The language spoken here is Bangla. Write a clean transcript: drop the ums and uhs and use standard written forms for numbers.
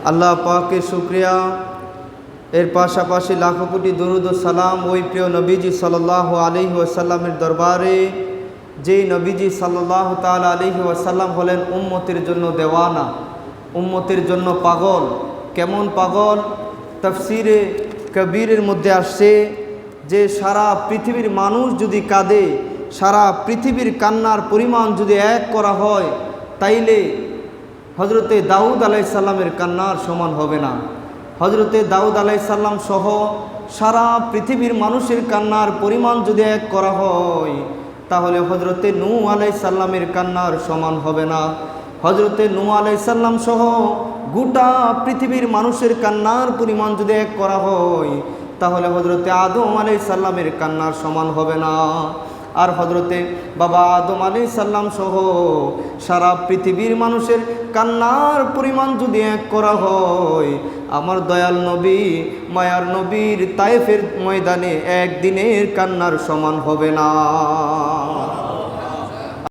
আল্লাহ পাকের শুকরিয়া। এর পাশাপাশি লাখো কোটি দরুদ ও সালাম ওই প্রিয় নবীজি সাল্লাল্লাহু আলাইহি ওয়াসাল্লামের দরবারে, যেই নবীজি সাল্লাল্লাহু তাআলা আলাইহি ওয়াসাল্লাম হলেন উম্মতের জন্য দেওয়ানা, উম্মতের জন্য পাগল। কেমন পাগল? তাফসিরে কবিরের মধ্যে আসছে যে সারা পৃথিবীর মানুষ যদি কাঁদে, সারা পৃথিবীর কান্নার পরিমাণ যদি এক করা হয়, তাইলে হজরতে দাউদ আলাইহিস সালামের কান্নার সমান হবে না। হজরতে দাউদ আলাইহিস সালাম সহ সারা পৃথিবীর মানুষের কান্নার পরিমাণ যদি এক করা হয়, তাহলে হজরতে নূহ আলাইহিস সালামের কান্নার সমান হবে না। হজরতে নূহ আলাইহিস সালাম সহ গোটা পৃথিবীর মানুষের কান্নার পরিমাণ যদি এক করা হয়, তাহলে হজরতে আদম আলাইহিস সালামের কান্নার সমান হবে না। আর হজরতে বাবা আদম আলাইহিস সালাম সহ সারা পৃথিবীর মানুষের কান্নার পরিমাণ যদি এক করা হয়, আমার দয়াল নবী মায়ার নবীর তায়েফের ময়দানে একদিনের কান্নার সমান হবে না।